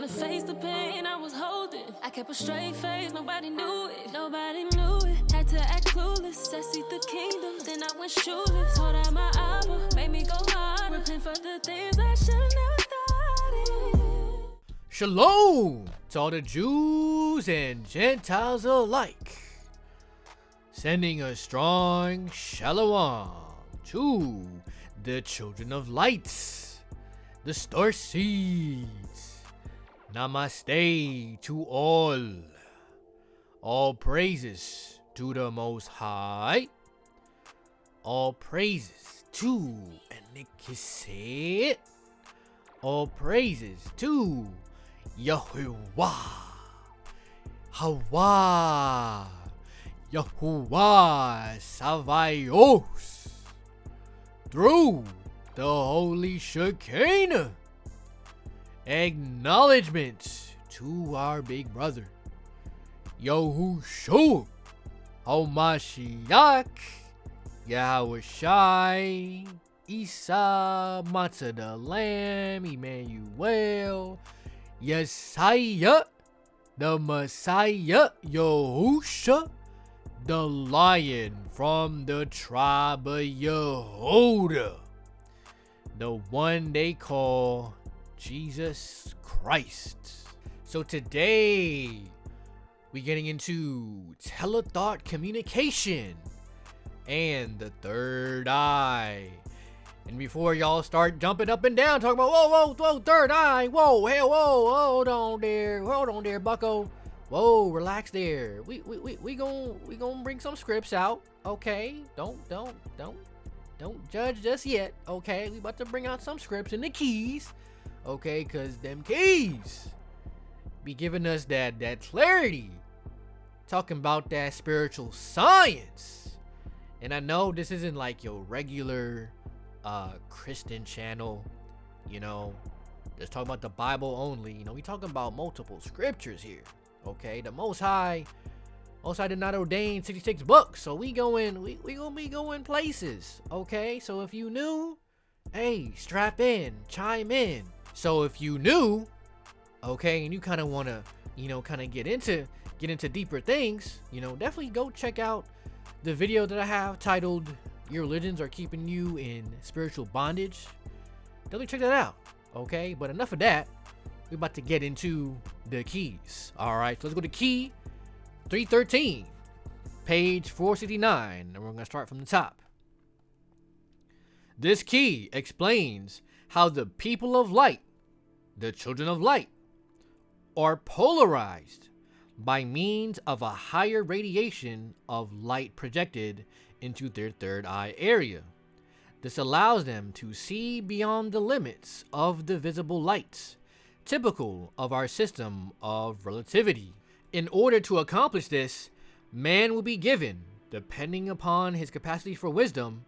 to face the pain I was holding. I kept a straight face, nobody knew it. Nobody knew it. Had to act clueless, I seek the kingdom. Then I went shoeless. Told out my album, made me go hard. Repent for the things I should have never started. Shalom to all the Jews and Gentiles alike. Sending a strong shalom to the children of light, the star seeds. Namaste to all. All praises to the Most High. All praises to 𝐭𝐻𝐿. All praises to Yahuwah. Hawa. Yahuwah 𝐯𝐤𝐿𝐬. Through the Holy Shekinah. Acknowledgement to our big brother, Yahushua HaMashiach, 𝐻𝐸 Matzah the Lamb, Emmanuel, Yesiah, the Messiah, Yahusha, the Lion from the tribe of Yehuda, the one they call Jesus Christ. So today, we're getting into telethought communication and the third eye. And before y'all start jumping up and down, talking about, whoa, third eye, whoa, hell, whoa, hold on there, bucko. Whoa, relax there. We gonna bring some scripts out, okay? Don't judge just yet, okay? We about to bring out some scripts and the keys, okay? Cause them keys be giving us that clarity, talking about that spiritual science. And I know this isn't like your regular Christian channel, you know, just talking about the Bible only. You know, we talking about multiple scriptures here. Okay, the Most High did not ordain 66 books, so we gonna be going places. Okay, so if you new, hey, strap in, chime in. So if you new, okay, and you kind of wanna, you know, kind of get into deeper things, you know, definitely go check out the video that I have titled "Your Religions Are Keeping You in Spiritual Bondage." Definitely check that out. Okay, but enough of that. We're about to get into the keys. All right, so let's go to key 313, page 469, and we're going to start from the top. This key explains how the people of light, the children of light, are polarized by means of a higher radiation of light projected into their third eye area. This allows them to see beyond the limits of the visible light, typical of our system of relativity. In order to accomplish this, man will be given, depending upon his capacity for wisdom,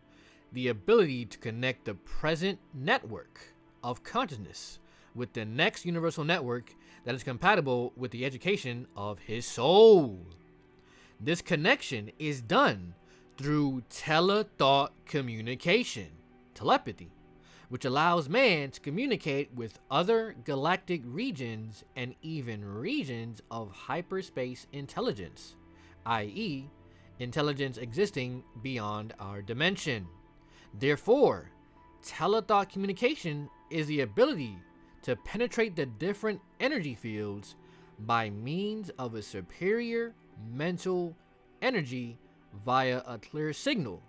the ability to connect the present network of consciousness with the next universal network that is compatible with the education of his soul. This connection is done through telethought communication, telepathy, which allows man to communicate with other galactic regions and even regions of hyperspace intelligence, i.e., intelligence existing beyond our dimension. Therefore, telethought communication is the ability to penetrate the different energy fields by means of a superior mental energy via a clear signal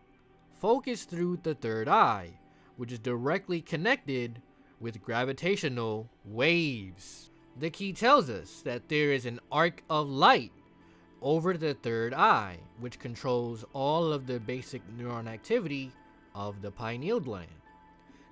focused through the third eye, which is directly connected with gravitational waves. The key tells us that there is an arc of light over the third eye, which controls all of the basic neuron activity of the pineal gland.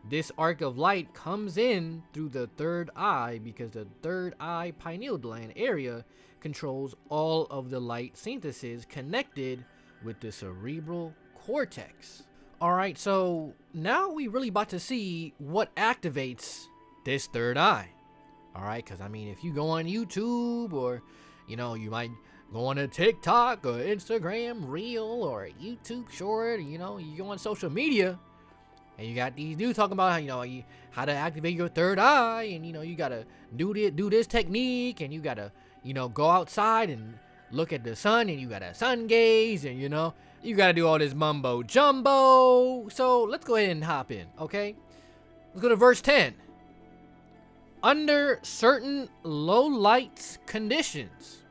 This arc of light comes in through the third eye because the third eye pineal gland area controls all of the light synthesis connected with the cerebral cortex. Alright, so now we really about to see what activates this third eye. Alright, because I mean, if you go on YouTube, or you know, you might go on a TikTok or Instagram Reel or YouTube Short, you know, you go on social media, And you got these dudes talking about how to activate your third eye, and you gotta do this technique, and you gotta go outside and look at the sun, and you gotta sun gaze, and you gotta do all this mumbo jumbo. So let's go ahead and hop in, okay? Let's go to verse 10. Under certain low light conditions,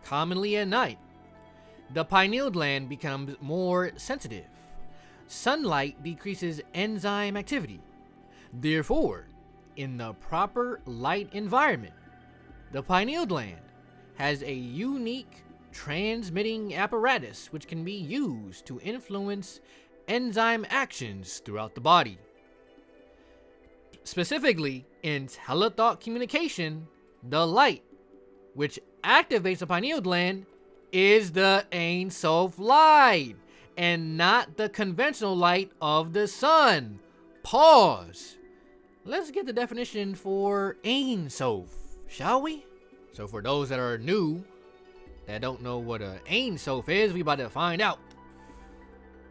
commonly at night, the pineal gland becomes more sensitive. Sunlight decreases enzyme activity. Therefore, in the proper light environment, the pineal gland has a unique transmitting apparatus which can be used to influence enzyme actions throughout the body. Specifically, in telethought communication, the light which activates the pineal gland is the Ein Sof light, and not the conventional light of the sun. Pause. Let's get the definition for Ein Sof, shall we? So for those that are new, that don't know what a Ein Sof is, we about to find out.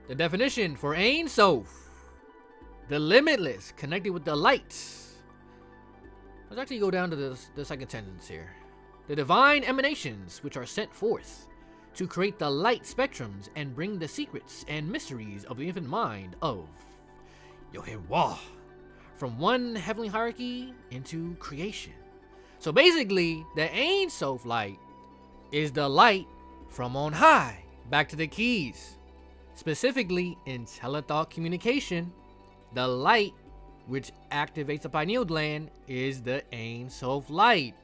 The definition for Ein Sof: the limitless connected with the lights. Let's actually go down to the second sentence here. The divine emanations which are sent forth to create the light spectrums and bring the secrets and mysteries of the infinite mind of 𝐭𝐻𝐻 from one heavenly hierarchy into creation. So basically, the Ein Sof light is the light from on high. Back to the keys. Specifically, in telethought communication, the light which activates the pineal gland is the Ein Sof light,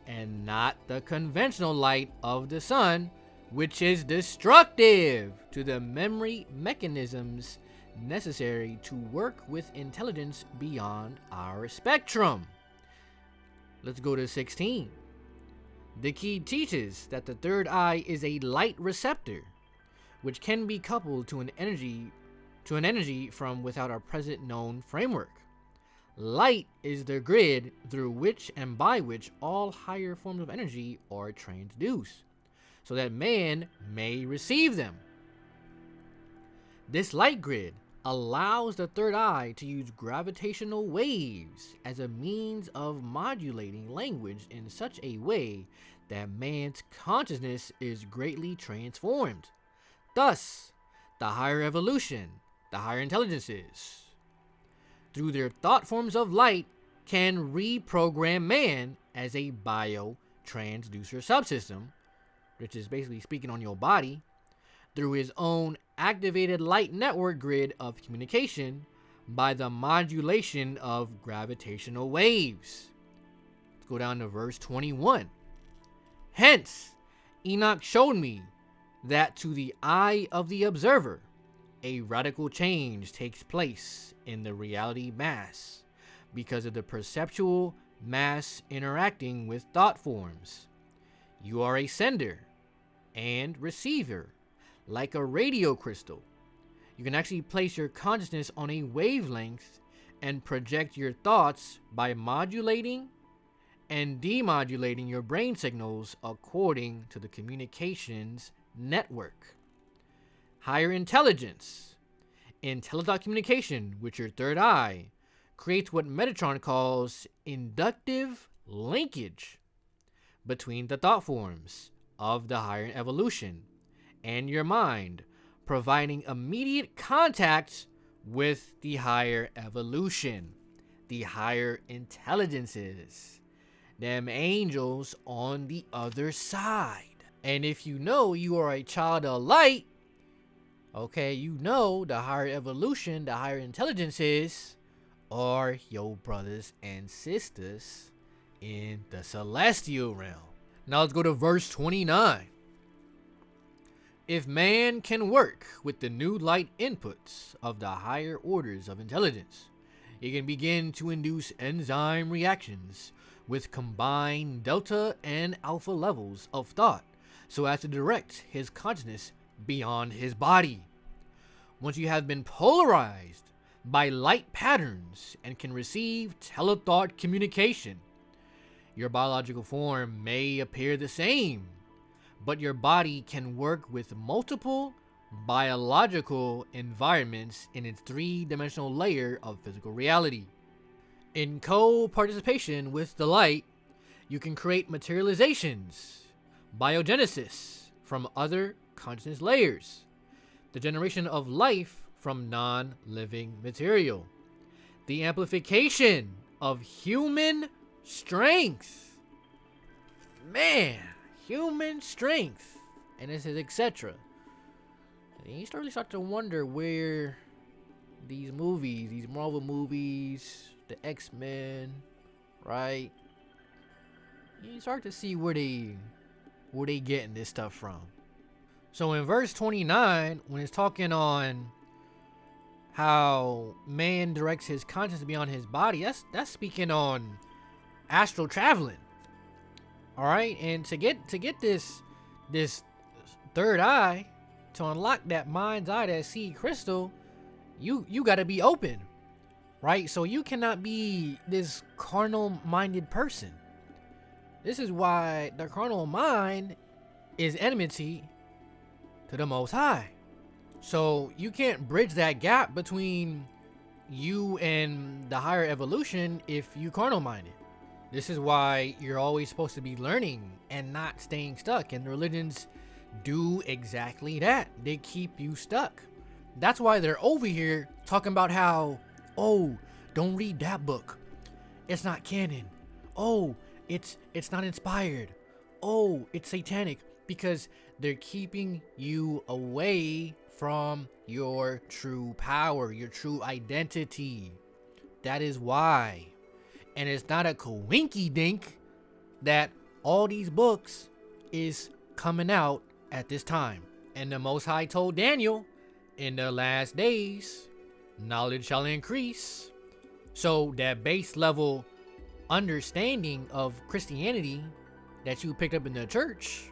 and not the conventional light of the sun, which is destructive to the memory mechanisms necessary to work with intelligence beyond our spectrum. Let's go to 16. The key teaches that the third eye is a light receptor, which can be coupled to an energy from without our present known framework. Light is the grid through which and by which all higher forms of energy are transduced, so that man may receive them. This light grid allows the third eye to use gravitational waves as a means of modulating language in such a way that man's consciousness is greatly transformed. Thus, the higher evolution, the higher intelligences, through their thought forms of light, can reprogram man as a biotransducer subsystem, which is basically speaking on your body, through his own activated light network grid of communication by the modulation of gravitational waves. Let's go down to verse 21. Hence, Enoch showed me that to the eye of the observer, a radical change takes place in the reality mass because of the perceptual mass interacting with thought forms. You are a sender and receiver, like a radio crystal. You can actually place your consciousness on a wavelength and project your thoughts by modulating and demodulating your brain signals according to the communications network. Higher intelligence in telethought communication with your third eye creates what Metatron calls inductive linkage between the thought forms of the higher evolution and your mind, providing immediate contact with the higher evolution, the higher intelligences, them angels on the other side. And if you know you are a child of light, okay, you know the higher evolution, the higher intelligences are your brothers and sisters in the celestial realm. Now let's go to verse 29. If man can work with the new light inputs of the higher orders of intelligence, he can begin to induce enzyme reactions with combined delta and alpha levels of thought so as to direct his consciousness beyond his body. Once you have been polarized by light patterns and can receive telethought communication, your biological form may appear the same, but your body can work with multiple biological environments in its three-dimensional layer of physical reality. In co-participation with the light, you can create materializations, biogenesis from other consciousness layers, the generation of life from non-living material, the amplification of human strength. Man, human strength. And it says, etc. And you start to wonder where these movies, these Marvel movies, the X-Men, right? You start to see where they getting this stuff from. So in verse 29, when it's talking on how man directs his conscience beyond his body, that's speaking on astral traveling. All right, and to get this third eye, to unlock that mind's eye, that seed crystal, you got to be open, right? So you cannot be this carnal minded person. This is why the carnal mind is enmity to the Most High. So you can't bridge that gap between you and the higher evolution if you carnal minded. This is why you're always supposed to be learning and not staying stuck. And the religions do exactly that. They keep you stuck. That's why they're over here talking about how, oh, don't read that book. It's not canon. Oh, it's not inspired. Oh, it's satanic. Because they're keeping you away from your true power, your true identity. That is why. And it's not a coinky dink that all these books is coming out at this time. And the Most High told Daniel, in the last days, knowledge shall increase. So that base level understanding of Christianity that you picked up in the church,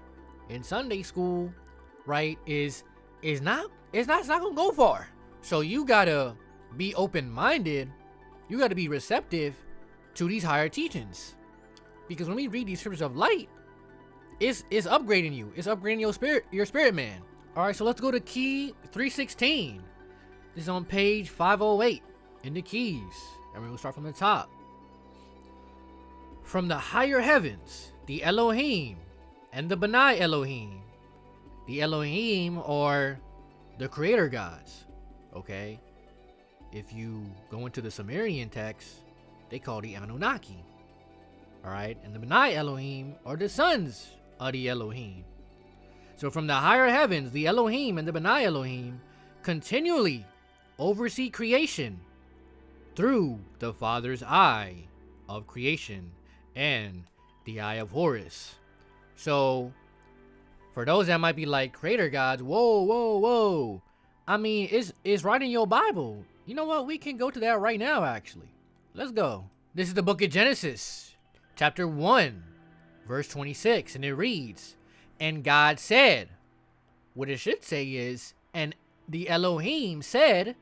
in Sunday school, right, is not gonna go far. So you gotta be open-minded. You gotta be receptive to these higher teachings, because when we read these scriptures of light, it's upgrading you. It's upgrading your spirit man. All right, so let's go to key 316. This is on page 508 in the keys, and we're gonna start from the top. From the higher heavens, the Elohim and the Benai Elohim. The Elohim are the creator gods, okay? If you go into the Sumerian text, they call the Anunnaki, all right? And the Benai Elohim are the sons of the Elohim. So from the higher heavens, the Elohim and the Benai Elohim continually oversee creation through the Father's eye of creation and the eye of Horus. So for those that might be like, creator gods, whoa. I mean, it's right in your Bible. You know what? We can go to that right now, actually. Let's go. This is the book of Genesis, chapter 1, verse 26, and it reads, and God said, what it should say is, and the Elohim said,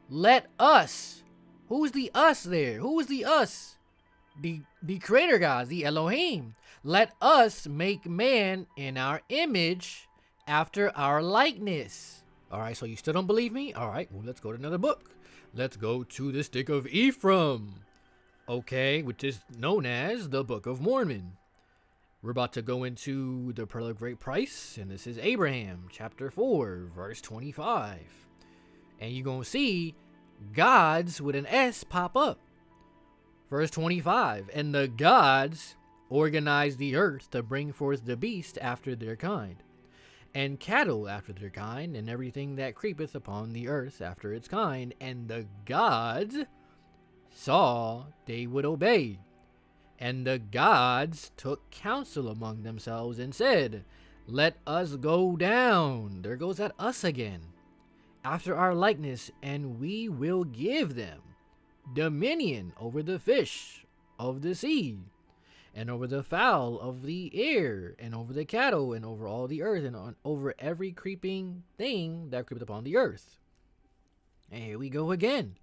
let us. Who's the us there? Who is the us? The creator gods, the Elohim. Let us make man in our image after our likeness. All right, so you still don't believe me? All right, well, let's go to another book. Let's go to the Stick of Ephraim, okay, which is known as the Book of Mormon. We're about to go into the Pearl of Great Price, and this is Abraham, chapter 4, verse 25. And you're going to see gods with an S pop up. Verse 25, and the gods organized the earth to bring forth the beast after their kind, and cattle after their kind, and everything that creepeth upon the earth after its kind. And the gods saw they would obey. And the gods took counsel among themselves and said, let us go down. There goes that us again. After our likeness, and we will give them dominion over the fish of the sea, and over the fowl of the air, and over the cattle, and over all the earth, and over every creeping thing that creepeth upon the earth. And here we go again.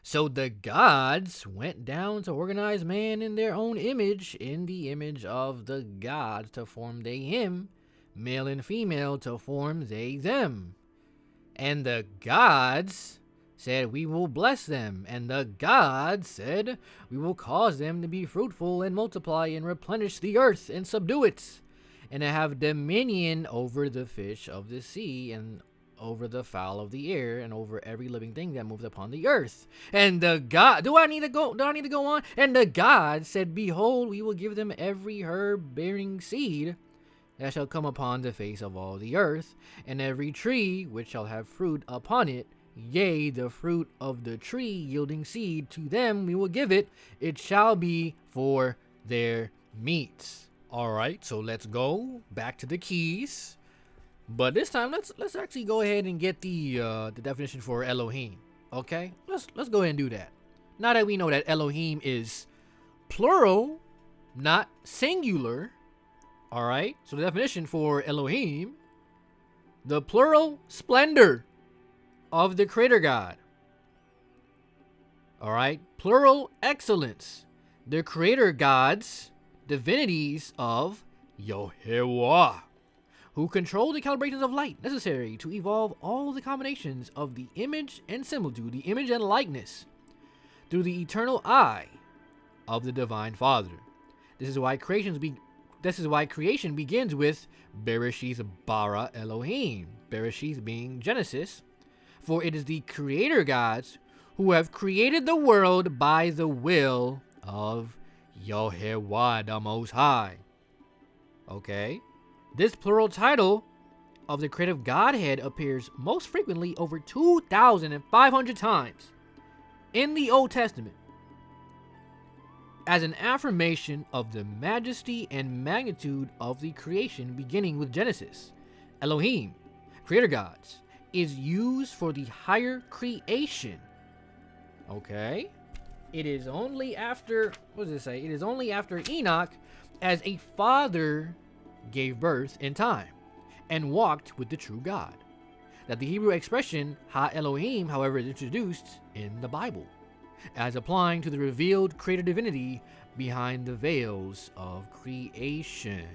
So the gods went down to organize man in their own image, in the image of the gods, to form they him, male and female to form they them. And the gods said, we will bless them. And the gods said, we will cause them to be fruitful and multiply and replenish the earth and subdue it, and to have dominion over the fish of the sea and over the fowl of the air and over every living thing that moves upon the earth. And the God, do I need to go on? And the God said, behold, we will give them every herb bearing seed that shall come upon the face of all the earth, and every tree which shall have fruit upon it, yea, the fruit of the tree yielding seed, to them we will give it. It shall be for their meats. All right, so let's go back to the keys. But this time, let's actually go ahead and get the definition for Elohim. Okay, let's go ahead and do that. Now that we know that Elohim is plural, not singular. All right, so the definition for Elohim: the plural splendor of the Creator God. All right, plural excellence, the Creator God's divinities of Yehovah, who control the calibrations of light necessary to evolve all the combinations of the image and similitude, the image and likeness, through the eternal eye of the Divine Father. This is why creation begins with Bereshith bara Elohim, Bereshith being Genesis, for it is the Creator gods who have created the world by the will of Yehovah, the Most High. Okay? This plural title of the creative Godhead appears most frequently over 2,500 times in the Old Testament as an affirmation of the majesty and magnitude of the creation, beginning with Genesis. Elohim, Creator gods, is used for the higher creation. Okay? It is only after, what does it say? It is only after Enoch, as a father gave birth in time and walked with the true God, that the Hebrew expression Ha Elohim, however, is introduced in the Bible as applying to the revealed creator divinity behind the veils of creation.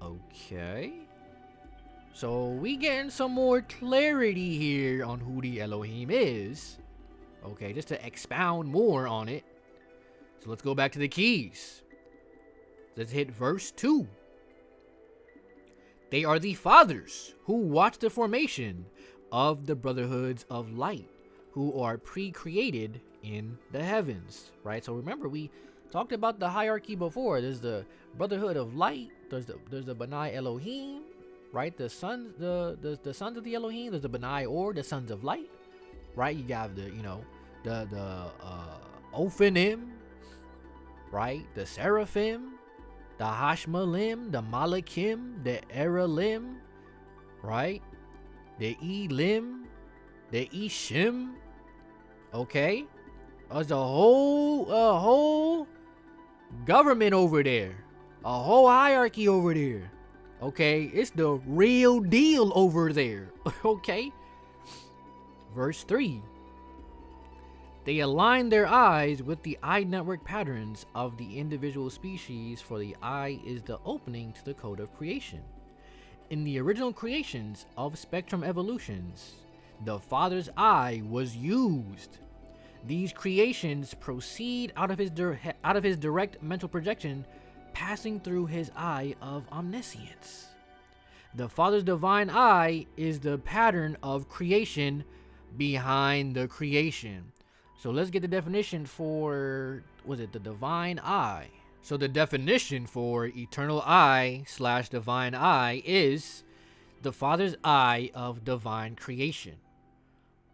Okay, so we getting some more clarity here on who the Elohim is. Okay, just to expound more on it. So let's go back to the keys. Let's hit verse 2. They are the fathers who watch the formation of the brotherhoods of light, who are pre-created in the heavens, right? So remember, we talked about the hierarchy before. There's the brotherhood of light. There's the Benai Elohim, right? The sons, the sons of the Elohim. There's the Benai, or the sons of light, right? You got the Ophanim, right? The Seraphim, the Hashmalim, the Malakim, the Eralim, right? The Elim, the Ishim. Okay, there's a whole government over there, a whole hierarchy over there. Okay, it's the real deal over there. Okay, verse 3. They align their eyes with the eye network patterns of the individual species, for the eye is the opening to the code of creation. In the original creations of spectrum evolutions, the Father's eye was used. These creations proceed out of his direct mental projection, passing through his eye of omniscience. The Father's divine eye is the pattern of creation behind the creation. So let's get the definition for, was it the divine eye? So the definition for eternal eye / divine eye is the Father's eye of divine creation,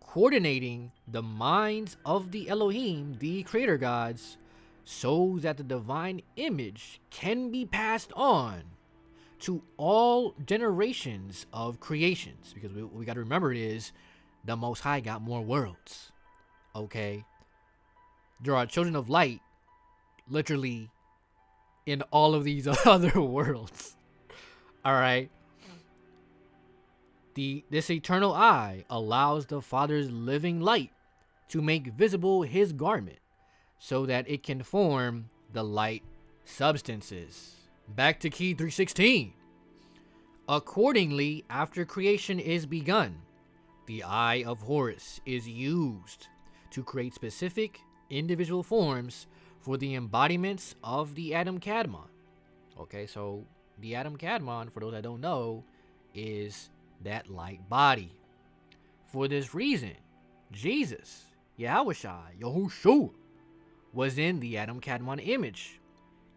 coordinating the minds of the Elohim, the creator gods, so that the divine image can be passed on to all generations of creations. Because we got to remember, it is the Most High got more worlds. Okay, there are children of light literally in all of these other worlds. All right, this eternal eye allows the Father's living light to make visible his garment, so that it can form the light substances. Back to key 316. Accordingly, after creation is begun, the eye of Horus is used to create specific individual forms for the embodiments of the 𝐴𝐴𝐷𝐷𝐷𝐻. Okay, so the 𝐴𝐴𝐷𝐷𝐷𝐻, for those that don't know, is that light body. For this reason, Jesus, 𝐯𝐢𝐻𝐸, was in the 𝐴𝐴𝐷𝐷𝐻 image,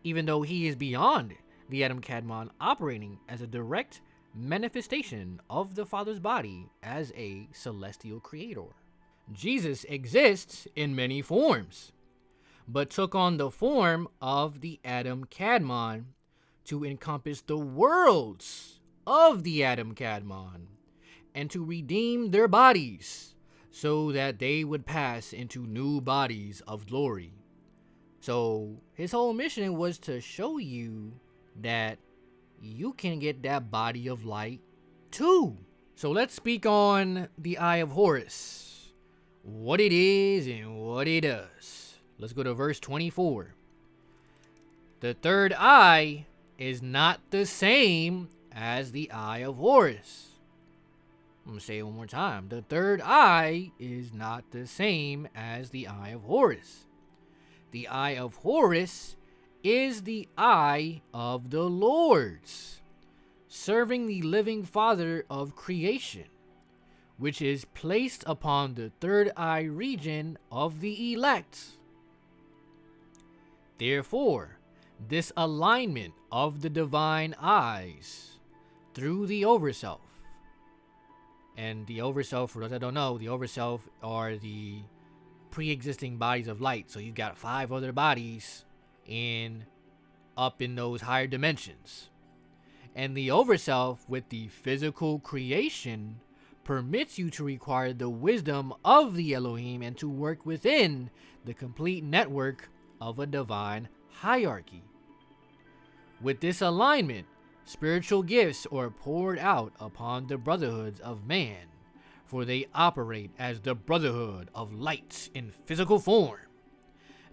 even though he is beyond the 𝐴𝐴𝐷𝐷𝐻, operating as a direct manifestation of the Father's body as a celestial creator. Jesus exists in many forms, but took on the form of the 𝐴𝐴𝐷𝐷𝐻 to encompass the worlds of the 𝐴𝐴𝐷𝐷𝐻 and to redeem their bodies so that they would pass into new bodies of glory. So his whole mission was to show you that you can get that body of light too. So let's speak on the eye of Horus, what it is and what it does. Let's go to verse 24. The third eye is not the same as the eye of Horus. I'm going to say it one more time. The third eye is not the same as the eye of Horus. The eye of Horus is the eye of the Lord's, serving the living Father of creation, which is placed upon the third eye region of the elect. Therefore, this alignment of the divine eyes through the Overself, and the Overself, for those that don't know, the Overself are the pre-existing bodies of light. So you've got 5 other bodies up in those higher dimensions. And the Overself, with the physical creation, permits you to require the wisdom of the Elohim and to work within the complete network of a divine hierarchy. With this alignment, spiritual gifts are poured out upon the brotherhoods of man, for they operate as the brotherhood of light in physical form.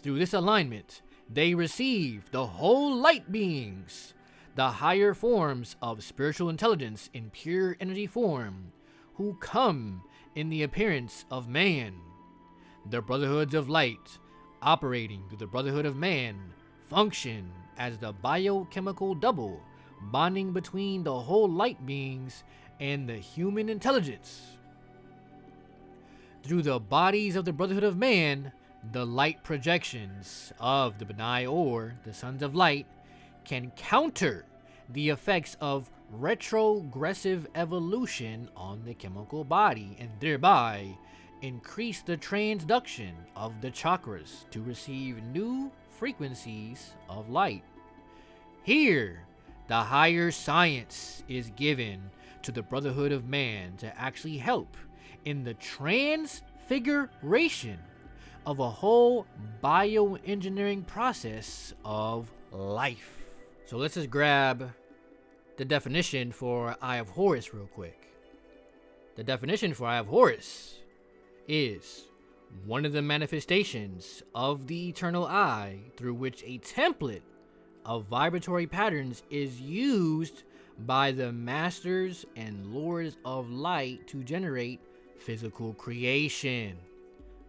Through this alignment, they receive the whole light beings, the higher forms of spiritual intelligence in pure energy form, who come in the appearance of man. The brotherhoods of light, operating through the brotherhood of man, function as the biochemical double, bonding between the whole light beings and the human intelligence. Through the bodies of the brotherhood of man, the light projections of the Benai, or the sons of light, can counter the effects of retrogressive evolution on the chemical body and thereby increase the transduction of the chakras to receive new frequencies of light. Here, the higher science is given to the brotherhood of man to actually help in the transfiguration of a whole bioengineering process of life. So let's just grab the definition for Eye of Horus real quick. The definition for Eye of Horus is one of the manifestations of the eternal eye through which a template of vibratory patterns is used by the masters and lords of light to generate physical creation.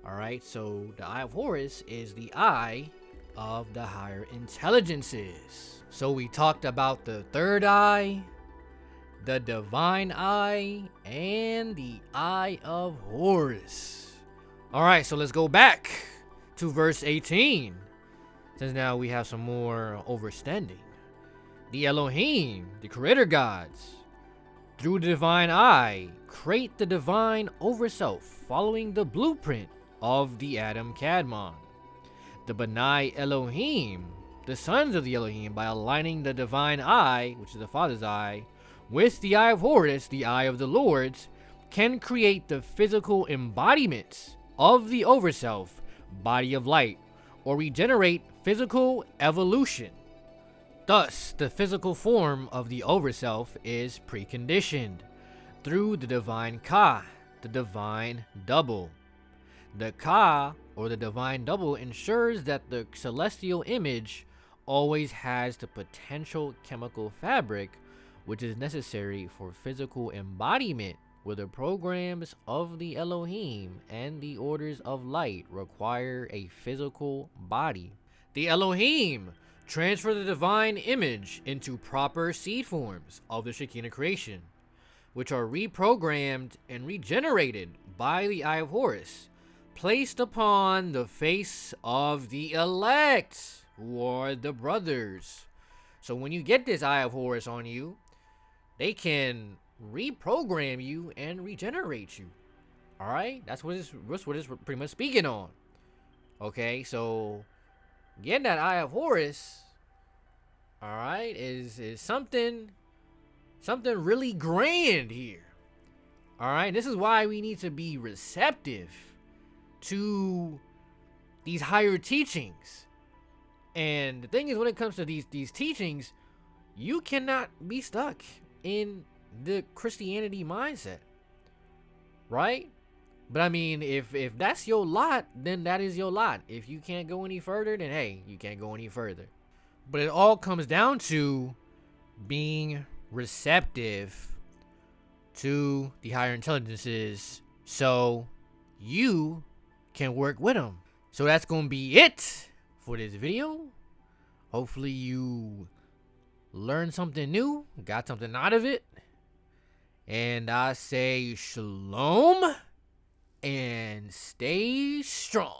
Alright, so the Eye of Horus is the eye of the higher intelligences. So we talked about the third eye, the divine eye, and the Eye of Horus. Alright, so let's go back to verse 18. Since now we have some more overstanding. The Elohim, the creator gods, through the divine eye, create the divine overself following the blueprint of the 𝐴𝐴𝐷𝐷𝐻. The Benai Elohim, the sons of the Elohim, by aligning the divine eye, which is the Father's eye, with the Eye of Horus, the eye of the Lord's, can create the physical embodiments of the overself, body of light, or regenerate physical evolution. Thus, the physical form of the overself is preconditioned through the divine Ka, the divine double. The Ka, or the divine double, ensures that the celestial image always has the potential chemical fabric which is necessary for physical embodiment where the programs of the Elohim and the orders of light require a physical body. The Elohim transfer the divine image into proper seed forms of the Shekinah creation, which are reprogrammed and regenerated by the Eye of Horus, placed upon the face of the elect, who are the brothers. So when you get this Eye of Horus on you, they can reprogram you and regenerate you. All right, that's what it's pretty much speaking on. Okay, so getting that Eye of Horus, all right, is something really grand here. All right, this is why we need to be receptive to these higher teachings. And the thing is, when it comes to these teachings, you cannot be stuck in the Christianity mindset, right? But I mean, if that's your lot, then that is your lot. If you can't go any further, then hey, you can't go any further. But it all comes down to being receptive to the higher intelligences so you can work with them. So that's going to be it for this video. Hopefully you learned something new, got something out of it. And I say shalom and stay strong.